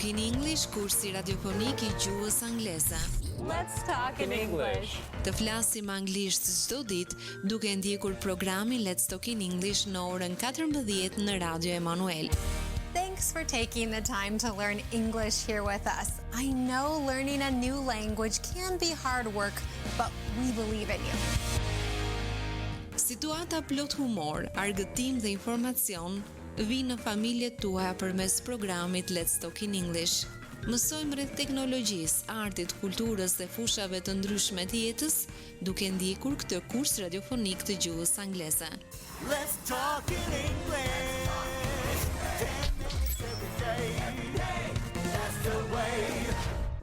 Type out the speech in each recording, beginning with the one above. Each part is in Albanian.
Talk in English, kursi radiofonik I gjuhës angleze. Let's talk in English. Të flasim anglisht çdo ditë duke ndjekur programin Let's Talk in English në orën 14 në Radio Emanuel. Thanks for taking the time to learn English here with us. I know learning a new language can be hard work, but we believe in you. Situata plot humor, argëtim dhe informacion vinë në familjet tuaja përmes programit Let's Talk in English. Mësojmë rreth teknologjisë, artit, kulturës dhe fushave të ndryshme të jetës, duke ndjekur këtë kurs radiofonik të gjuhës angleze. Let's talk in English. 10 minutes every day. That's the way.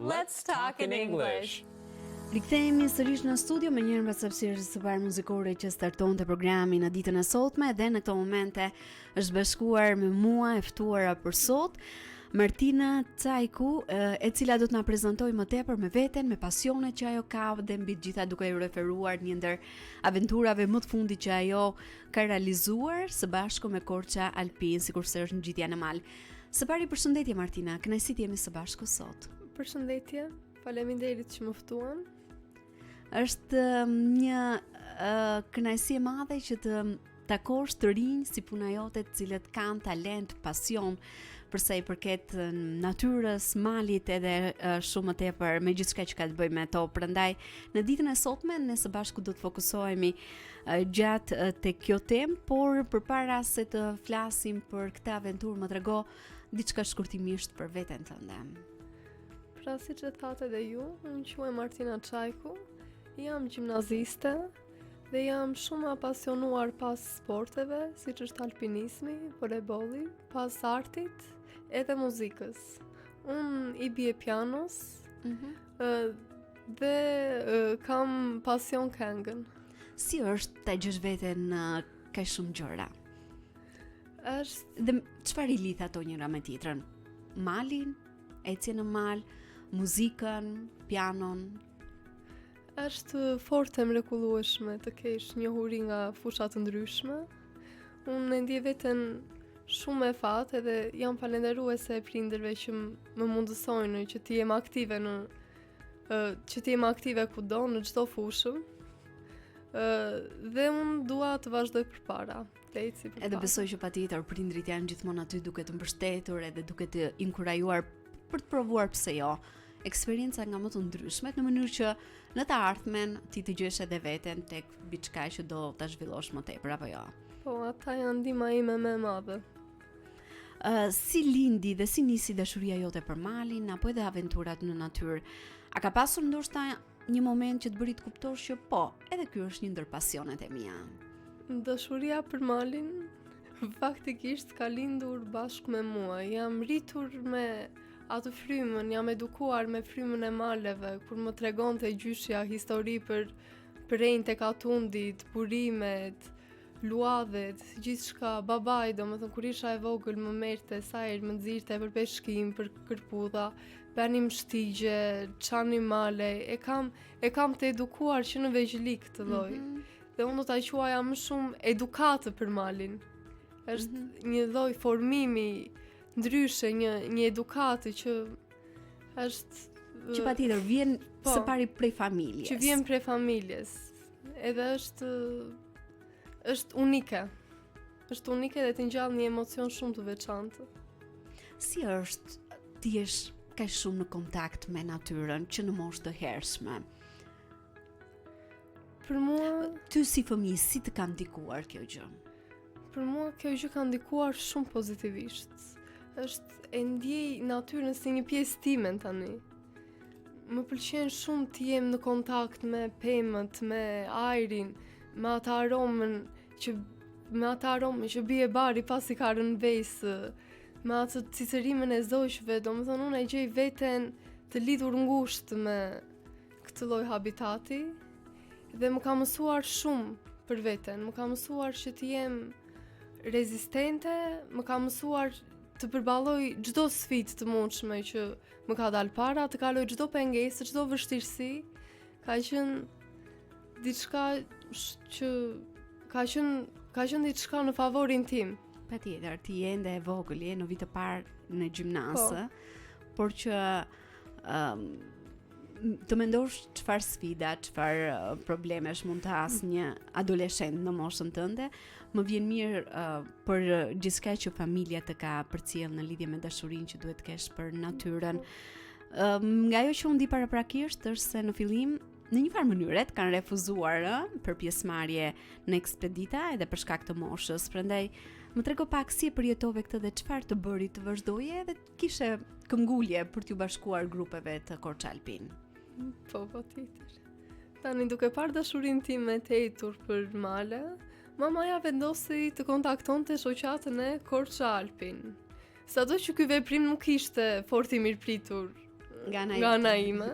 Let's talk in English. Rikthehemi sërish në studio me njërën pas hapësirës së parë muzikore që startonte programin në ditën e sotme dhe në këto momente është bashkuar me mua e ftuara për sot Martina Cajku, e cila do të na prezantojë më tepër me veten, me pasionet që ajo ka dhe mbi të gjitha duke i referuar një ndër aventurave më të fundit që ajo ka realizuar së bashku me Korça Alpin, sikurse është ngjitja në mal. Së pari përshëndetje Martina, kënaqësi të jemi së bashku sot. Përshëndetje, faleminderit që më ftuan. Është një kënaqësi e madhe që të takosh të rinj si puna jote të cilët kanë talent, pasion për sa I përket natyrës, malit edhe shumë më tepër me gjithçka që ka të bëjë me to. Prandaj në ditën e sotme ne së bashku do të fokusohemi gjatë tek kjo temë, por përpara se të flasim për këtë aventurë më trego diçka shkurtimisht për veten tënde. Pra si që thate dhe ju, unë quhem Martina Cajku, jam gjimnaziste dhe jam shumë apasionuar pas sporteve, si që është alpinizmi, volejbolli, pas artit edhe muzikës. Unë I bie pianos dhe kam pasion këngën. Si është ta gjesh veten në kaq shumë gjëra? Është Dhe çfarë I lidh ato njëra me tjetrën? Malin, ecje në mal, muzikën, pianon. është fort e mrekullueshme të kesh njohuri nga fusha të ndryshme. Unë e ndjej veten shumë e fat edhe jam falënderuese e prindërve që më mundësojnë që të jem aktive kudo në çdo fushë. Dhe unë dua të vazhdoj përpara. Edhe besoj që patjetër prindrit janë gjithmonë aty duke të mbështetur edhe duke të inkurajuar për të provuar pse jo. Eksperienca nga më të ndryshmet në mënyrë që në të ardhmen ti të gjesh edhe veten tek diçka që do ta zhvillosh më tepër apo jo. Po, ata janë ndihma ime më e madhe. Si lindi dhe si nisi dashuria jote për malin apo edhe aventurat në natyrë? A ka pasur ndoshta një moment që të bëri të kuptosh që po, edhe ky është një ndër pasionet e mia? Dashuria për malin faktikisht ka lindur bashkë me mua. Jam rritur me atë frymën, jam edukuar me frymën e maleve, kur më tregonte gjyshja histori për rejnë tek atundit, burimet, luadhet, gjithçka. Babai, domethënë kur isha e vogël më merrte sa herë më nxirrte për peshkim, për kërpudha, bënim shtigje, çanim male. E kam të edukuar që në vegjëlik të lloj. Dhe unë do ta quaja më shumë edukatë për malin. Është një lloj formimi ndryshe, një edukatë që është Që patjetër vjen po, së pari prej familjes. Që vjen prej familjes. Edhe është unike. Është unike dhe të ngjall një emocion shumë të veçantë. Si është ti jesh kaq shumë në kontakt me natyrën që në moshë të hershme? Për mua, Ty si fëmijë si të ka ndikuar kjo gjë? Për mua kjo gjë ka ndikuar shumë pozitivisht. E ndjej natyrën si një pjesë time tani. Më pëlqen shumë të jem në kontakt me pemët, me ajrin, me atë aromen që bie bari pasi ka rënë vesë, me atë cicërimin e zogjve. Domethënë unë e gjej veten të lidhur ngushtë me këtë lloj habitati dhe më ka mësuar shumë për veten. Më ka mësuar që të jem rezistente, më ka mësuar të përballoj çdo sfidë të mundshme që më ka dalë para, të kaloj çdo pengesë, çdo vështirësi. Ka qenë diçka që ka qenë diçka në favorin tim. Patjetër, ti je ende e vogël, je në vit të parë në gjimnasë, por që të mendosh çfarë sfida, çfarë problemesh mund të has një adoleshent në moshën tënde, më vjen mirë për gjithçka që familja të ka përcjell në lidhje me dashurinë që duhet të kesh për natyrën. Nga ajo që unë di paraprakisht është se në fillim në një farë mënyrë kanë refuzuar për pjesëmarrje në ekspedita edhe për shkak të moshës. Prandaj më trego pak si e përjetove këtë dhe çfarë të bëri të vazhdoje edhe kishe këmbgulje për t'ju bashkuar grupeve të Korçalpin. Po tjetër. Tani duke parë dashurinë time të ejtur për male, mamaja vendosi të kontaktonte shoqatën e Korçalpin. Sado që ky veprim nuk ishte fort i mirëpritur nga ana ime.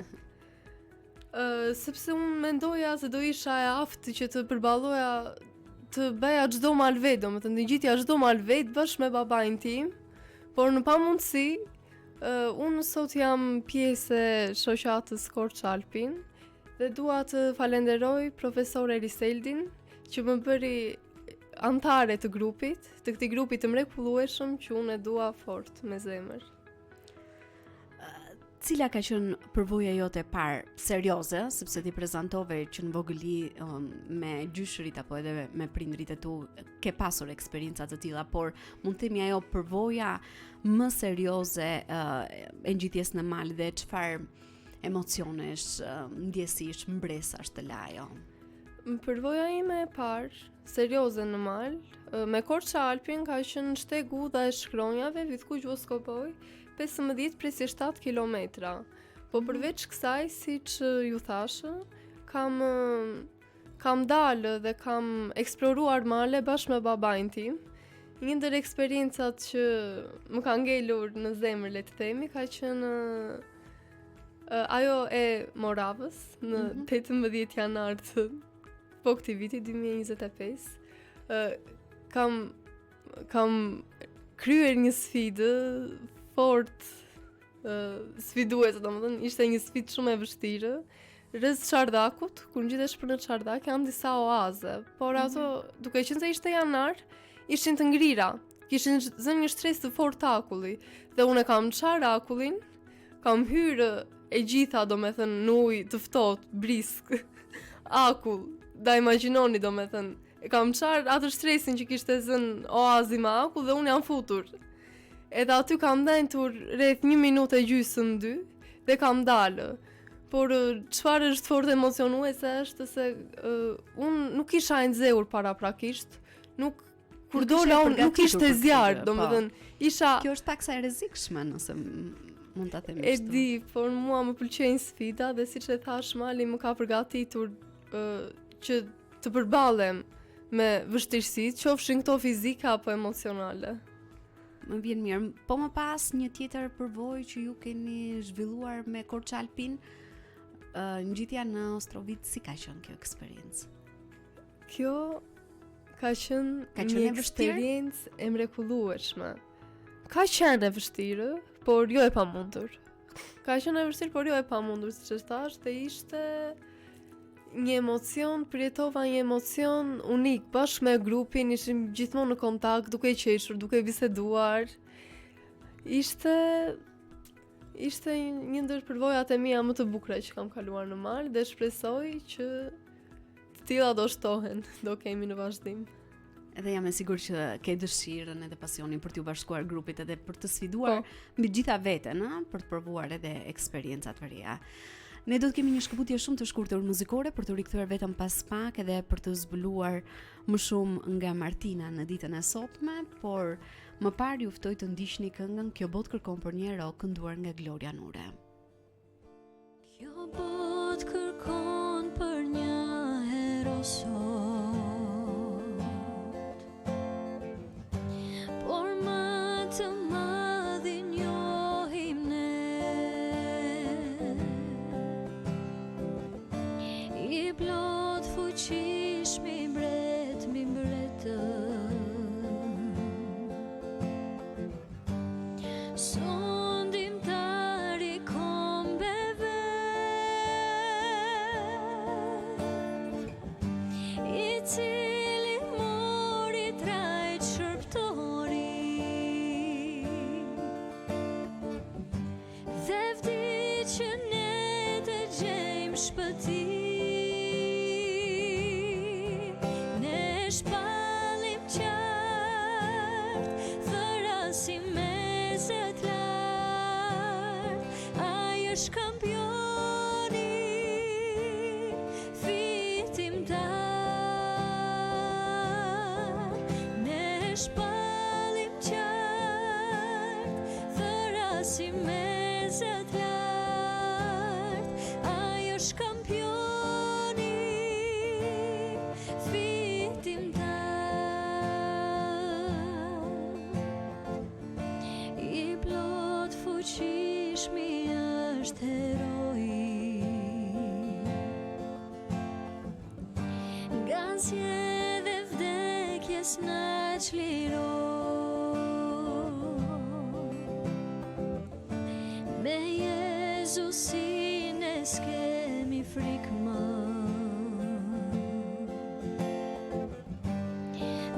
Sepse unë mendoja se do isha e aftë që të përballoja të bëja çdo malvet, domethënë të ngjitja çdo malvet bashkë me babain tim, por në pamundësi unë sot jam pjesë e shoqatës Korçalpin dhe dua të falenderoj profesor Eriseldin që më bëri antare të grupit, të këtij grupi të mrekullueshëm që unë e dua fort me zemër. Cila ka qenë përvoja jote e parë serioze, sepse ti prezantove që në vogëli me gjyshërit apo edhe me prindrit e tu ke pasur eksperienca të tilla, por mund të themi ajo përvoja më serioze e ngjitjes në mal dhe çfarë emocionesh, ndjesish, mbresash të la ajo? Përvoja ime e parë serioze në mal me Korçalpin ka qenë shtegu dhe e shkronjave Vitkuq Voskopoj 15-7 kilometra. Po përveç kësaj, siç ju thashë, kam dalë dhe kam eksploruar male bashkë me babain tim. Një ndër eksperiencat që më ka ngelur në zemër, le të themi, ka qenë ajo e Moravës në 18 janar të këtij viti 2025. Kam kryer një sfidë fort sfiduese, domethënë ishte një sfidë shumë e vështirë. Rreth Çardakut, kur ngjitesh për në Çardak, janë disa oaze, por ato, duke qenë se ishte janar, ishin të ngrira, kishin zënë një shtresë të fortë akulli, dhe unë kam çar akullin, kam hyrë e gjitha, domethënë në ujë të ftohtë, brisk, akull, da imagjinoni, domethënë, e kam çar atë shtresën që kishte zënë oazi me akull dhe unë jam futur. Edhe aty kam ndentur rreth 1 minutë e gjysmë 2 dhe kam dalë. Por çfarë është fort emocionuese është se unë nuk isha e nxehur paraprakisht, kur dola unë nuk ishte zjarr, domethënë isha. Kjo është pak sa e rrezikshme nëse mund ta themi kështu. E di, por mua më pëlqejnë sfida dhe siç e thash, mali më ka përgatitur që të përballem me vështirësitë, qofshin këto fizike apo emocionale. Më vjen mirë. Po më pas një tjetër përvojë që ju keni zhvilluar me Korçalpin, ngjitja në Ostrovit, si ka qenë kjo eksperiencë? Kjo ka qenë një eksperiencë e mrekullueshme. Ka qenë e vështirë, por jo e pamundur. Siç e thash, dhe ishte një emocion, përjetova një emocion unik, bashkë me grupin, ishim gjithmonë në kontakt, duke qeshur, duke biseduar. Ishte një ndër përvojat e mia më të bukura që kam kaluar në mal dhe shpresoj që të tilla do shtohen, do kemi në vazhdim. Edhe jam e sigurt që ke dëshirën edhe pasionin për t'ju bashkuar grupit edhe për të sfiduar mbi gjitha veten, për të provuar edhe eksperiencat të reja. Ne do të kemi një shkëputje shumë të shkurtër muzikore për të rikthyer vetëm pas pak edhe për të zbuluar më shumë nga Martina në ditën e sotme, por më parë ju ftoj të ndiqni këngën Kjo botë kërkon për një ero, kënduar nga Gloria Nure. Kjo botë kërkon për një ero sot, por më të madhin njohim ne, i plot fuqish mi mbretën, sondimtari kombeve, Dhe vdi që ne të gjejmë shpëtim. Ne shpallim qartë, thërasim mezet lartë. Ai është kampioni fitimtar. Ne shpallim qartë, thërasim mezet lartë. Ai është kampioni fitimtar. I plot fuqishmi është heroi. Nga zgjedhje vdekjes na çliroi. Me Jezusin e s'kemi frikë më.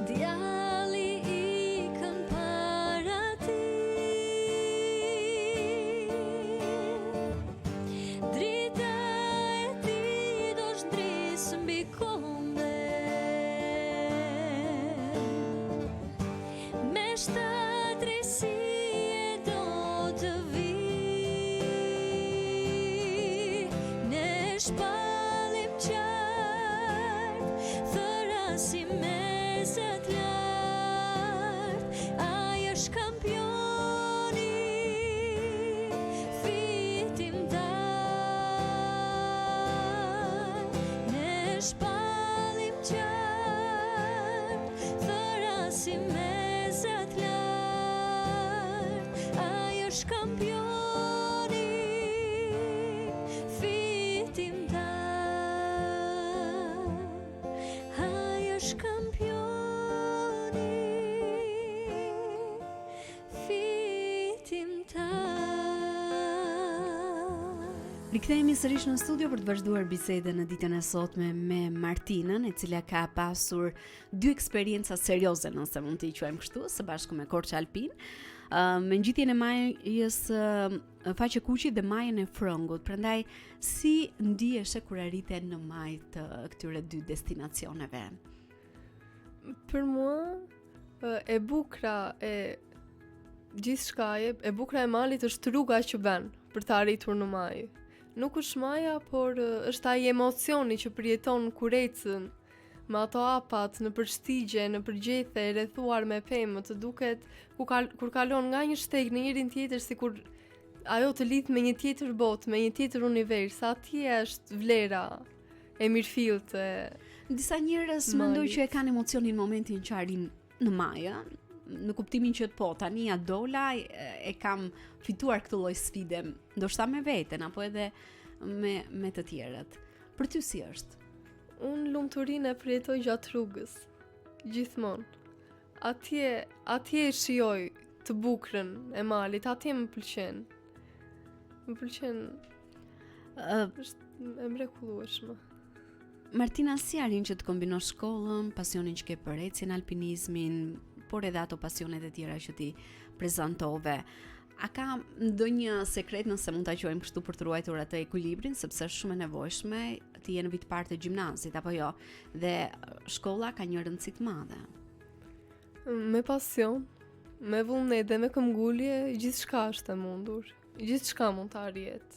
Djalli ikën para tij. Drita e tij do shtrisë mbi kombe. Me shtatrësi e do të vi. Ne shpallim qartë, thërasim mezet lartë. Ai është kampioni fitimtar. Ne shpallim qartë, thërasim mezet lartë. Ai është kampioni fitimtar. Ai është kampioni fitimtar. Rikthehemi sërish në studio për të vazhduar bisedën në ditën e sotme me Martinën, e cila ka pasur dy eksperienca serioze, nëse mund t'i quajmë kështu, së bashku me Korçë Alpin, me ngjitjen e majës faqe kuqi dhe majën e Frëngut. Prandaj si ndiheshe kur arrite në majë të këtyre dy destinacioneve? Për mua, e bukra e gjithçkaje, e bukra e malit është rruga që bën për të arritur në majë. Nuk është maja, por është ai emocioni që përjeton kur ecën me ato apat në përshtigje, në përgjethe, rrethuar me pemë, të duket kur kalon nga një shteg në njërin tjetër, sikur ajo të lidh me një tjetër botë, me një tjetër univers. Atje është vlera e mirëfillt e Disa njerëz mendoj që e kanë emocionin në momentin që arrin në majë, në kuptimin që po tani ja dola, e kam fituar këtë lloj sfide, ndoshta me veten apo edhe me të tjerët. Për ty si është? Unë lumturinë e përjetoj gjatë rrugës, gjithmonë. Atje e shijoj të bukrën e malit, atje më pëlqen. Më pëlqen, është e mrekullueshme. Martina, si arrin që të kombinosh shkollën, pasionin që ke për ecjen, alpinizmin, por edhe ato pasionet e tjera që ti prezantove? A ka ndonjë sekret, nëse mund ta quajmë kështu, për të ruajtur atë ekuilibrin, sepse është shumë e nevojshme, ti je në vit parë të gjimnazit apo jo, dhe shkolla ka një rëndësi të madhe. Me pasion, me vullnet dhe me këmbgulje, gjithçka është e mundur. Gjithçka mund të arrihet.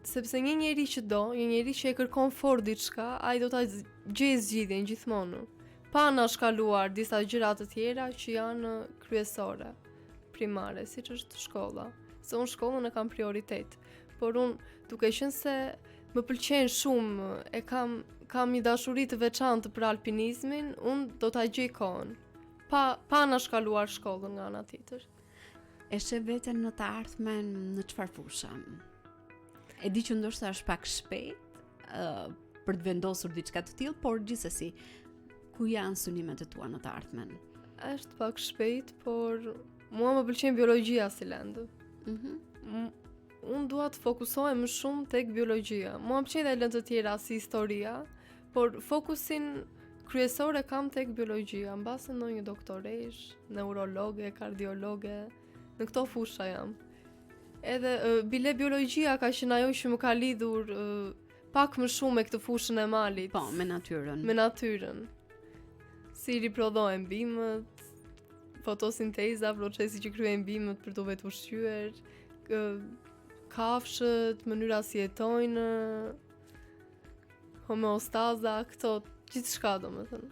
Sepse një njeri që do, një njeri që e kërkon fort diçka, ai do ta gjejë zgjidhjen gjithmonë. Pa na shkaluar disa gjëra të tjera që janë kryesore, primare, siç është shkolla. Se unë shkollën e kam prioritet. Por unë, duke qenë se më pëlqen shumë, e kam një dashuri të veçantë për alpinizmin, unë do ta gjej kohën. Pa na shkaluar shkollën nga ana tjetër. E sheh veten në të ardhmen në çfarë fushë? E di që ndoshta është pak shpejt për të vendosur diçka të tillë, por gjithsesi, ku janë synimet e tua në të ardhmen? Është pak shpejt, por mua më pëlqen biologjia si lëndë. Unë dua të fokusohem më shumë tek biologjia. Mua më pëlqen edhe lëndë të tjera si historia, por fokusin kryesor e kam tek biologjia. Mbase ndonjë doktoresh, neurologe, kardiologe, në këto fusha jam. Edhe bile biologjia ka qenë ajo që më ka lidhur pak më shumë me këtë fushën e malit. Po, me natyrën. Me natyrën. Si riprodhohen bimët, fotosinteza, procesi që kryejnë bimët për të vetë ushqyer, kafshët, mënyra si jetojnë, homeostaza, këto gjithçka domethënë.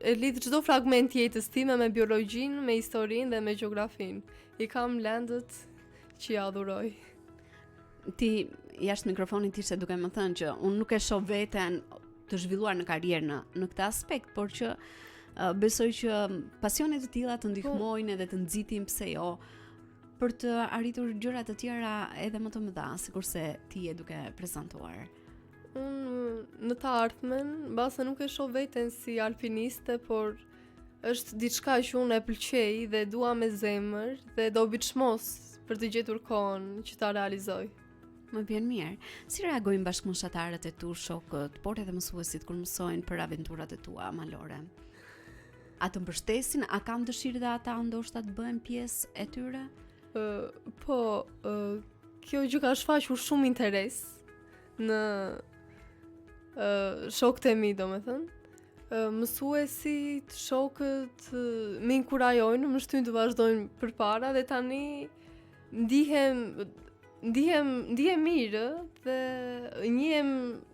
E lidh çdo fragment jetës time me biologjinë, me historinë dhe me gjeografinë. I kam lëndët që ja adhuroj. Ti jashtë mikrofonit ishe duke më thënë që unë nuk e shoh veten të zhvilluar në karrierë në këtë aspekt, por që besoj që pasionet të tilla të ndihmojnë edhe të nxitin, pse jo, për të arritur gjëra të tjera edhe më të mëdha, sikurse ti je duke prezantuar. Unë në të ardhmen, mbase nuk e shoh veten si alpiniste, por është diçka që unë e pëlqej dhe dua me zemër dhe do biçmos për të gjetur kohën që ta realizoj. Më vjen mirë. Si reagojnë bashkëmoshatarët e tu, shokët, por edhe mësuesit kur mësojnë për aventurat e tua malore? A të mbështesin, a kanë dëshirë dhe ata ndoshta të bëhen pjesë e tyre? Kjo gjë ka shfaqur shumë interes në shokët e mi, domethënë. Mësuesit, shokët më inkurajojnë, më shtyn të vazhdojnë përpara dhe tani ndihem mirë dhe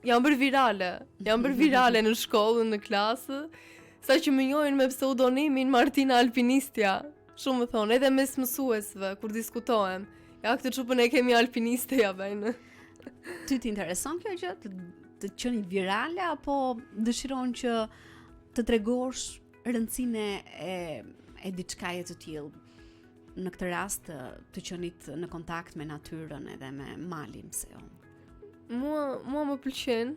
jam bërë virale në shkollë, në klasë, sa që më njohin me pseudonimin Martina Alpinistja. Shumë më thonë, edhe mes mësuesve, kur diskutohem, ja këtë çupën e kemi alpiniste ja bëjnë. Ty t'intereson kjo gjë, të qeni virale, apo dëshiron që të tregosh rëndësinë e diçkaje të tillë? Në këtë rast të qenit në kontakt me natyrën edhe me malin, pse jo? Mua më pëlqen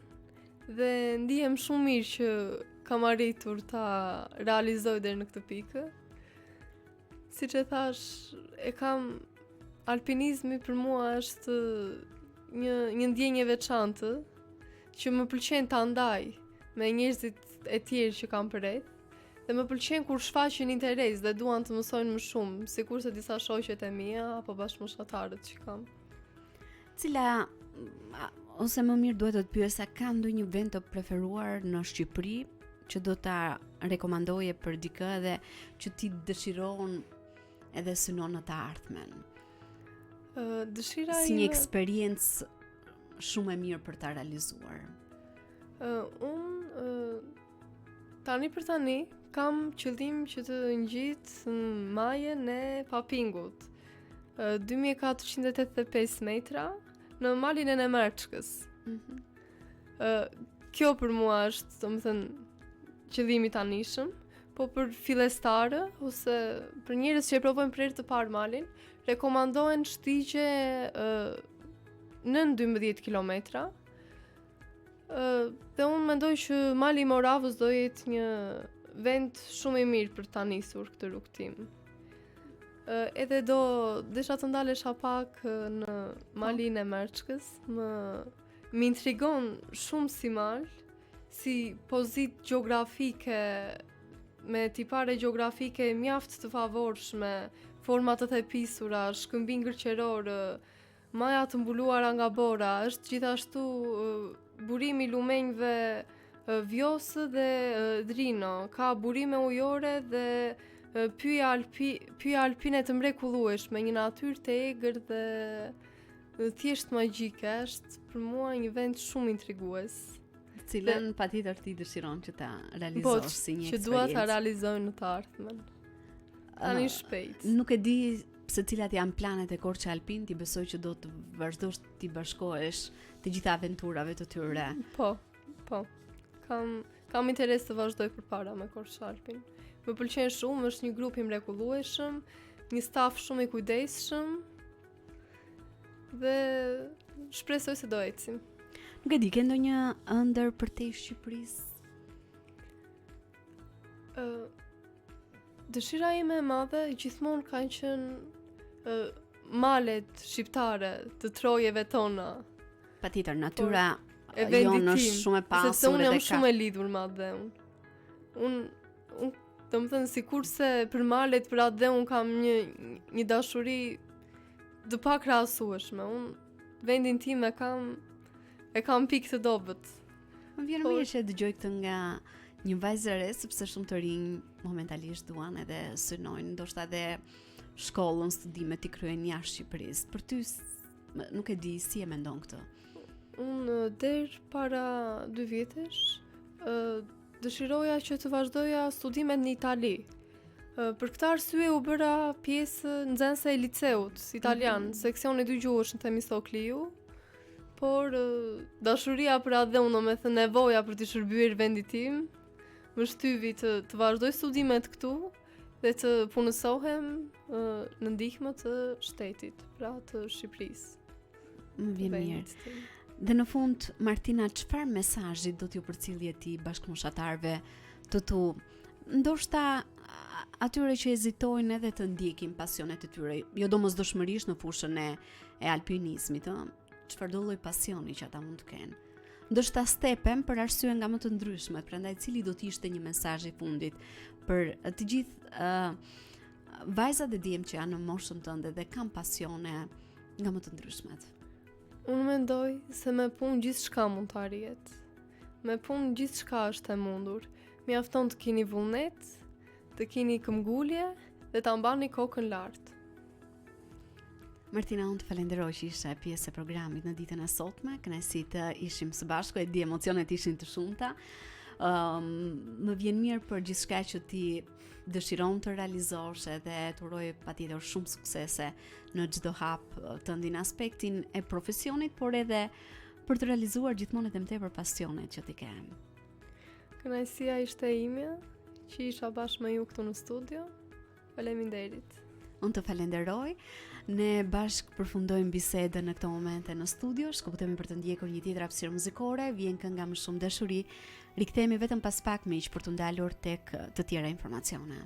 dhe ndihem shumë mirë që kam arritur ta realizoj deri në këtë pikë. Siç e thash, alpinizmi për mua është një ndjenjë e veçantë që më pëlqen ta ndaj me njerëzit e tjerë që kam përreth. Dhe më pëlqen kur shfaqin interes dhe duan të mësojnë më shumë, sikurse disa shoqet e mia apo bashkëmoshatarët që kam. Ose më mirë duhet të të pyesja, ka ndonjë vend të preferuar në Shqipëri që do ta rekomandoje për dikë dhe që ti dëshiron edhe synon në të ardhmen? Dëshira si një eksperiencë shumë e mirë për ta realizuar. Tani për tani kam qëllim që të ngjit në majën e Papingut, 2485 metra në malin e Nemerçkës. Kjo për mua është, domethënë, qëllimi tanishëm, po për fillestarë ose për njerëz që e provojnë për herë të parë malin, rekomandohen shtigje nën 12 kilometra. Dhe unë mendoj që mali i Moravës do jetë një vend shumë i mirë për ta nisur këtë rrugtim. Edhe desha të ndalesha pak në malin e Merçkës, më intrigon shumë si mal, si pozitë gjeografike, me tipare gjeografike mjaft të favorshme, forma të thepisura, shkëmbim gërqeror, maja të mbuluara nga bora, është gjithashtu burimi lumenjve Vjosë dhe Drino, ka burime ujore dhe pyje alpine të mrekullueshme, një natyrë të egër dhe thjesht magjike, është për mua një vend shumë intrigues. Cilën patjetër ti dëshiron që ta realizosh si një eksperiencë. Që dua ta realizoj në të ardhmen. Tani shpejt. Nuk e di se cilat janë planet e Korçë Alpin, ti besoj që do të vazhdosh ti bashkohesh të gjitha aventurave të tyre. Po. Kam interes të vazhdoj përpara me Korçë Alpin. Më pëlqen shumë, është një grup i mrekullueshëm, një staf shumë i kujdesshëm dhe shpresoj se do ecim. Nuk e di, ke ndonjë ëndër për te Shqipërisë? Dëshira ime e madhe gjithmonë kanë qenë malet shqiptare të trojeve tona. Patjetër, natyra e vendit jonë është shumë e pasur, sepse unë jam shumë e lidhur me atë dhe unë domethënë sikurse për malet, për atë dhe unë kam një dashuri dë pa krahasueshme. Unë vendin tim e kam pikë të dobët. Më vjen mirë që dëgjoj këtë nga një vajzë e re, sepse shumë të rinj momentalisht duan edhe synojnë, ndoshta edhe shkollën, studimet i kryejnë jashtë Shqipërisë. Për ty nuk e di si e mendon këtë. Unë der para 2 vjetesh dëshiroja që të vazhdoja studimet në Itali. Për këtë arsye u bëra pjesë nxënëse e liceut italian, seksioni 2 gjuhësh në Themistokliu, por dashuria për atë dhe unë me thënë nevoja për të shërbyer vendit tim, më shtyvi të vazhdoj studimet këtu dhe të punësohem në ndihmë të shtetit, pra të Shqipërisë. Më vjen mirë. Dhe në fund, Martina, çfarë mesazhi do t'ju përcjellje ti bashkëmoshatarëve të tu, ndoshta atyre që hezitojnë edhe të ndjekin pasionet e tyre, jo domosdoshmërisht në fushën e alpinizmit, çfarë do lloj pasioni që ata mund të kenë. Ndoshta stepen për arsye nga më të ndryshmet, prandaj cili do të ishte një mesazh i fundit për të gjithë vajzat e djem që janë në moshën tënde dhe kanë pasione nga më të ndryshmet. Unë mendoj se me punë gjithçka mund të arrihet. Me punë gjithçka është e mundur. Mjafton të keni vullnet, të keni këmbgulje dhe ta mbani kokën lart. Martina, unë të falenderoj që ishe pjesë e programit në ditën e sotme, kënaqësi të ishim së bashku, e di emocionet ishin të shumta. Më vjen mirë për gjithçka që ti dëshiron të realizosh edhe të uroj patjetër shumë suksese në çdo hap të në aspektin e profesionit, por edhe për të realizuar gjithmonë edhe më tepër pasionet që ti ke. Kënaqësia ishte ime që isha bashkë me ju këtu në studio. Faleminderit. Unë të falenderoj. Ne bashkë përfundojmë bisedën në këto momente në studio, shkëputemi për të ndjekur një tjetër hapësirë muzikore, vjen kënga Më shumë dashuri. Rikthehemi vetëm pas pak miq për të ndalur tek të tjera informacione.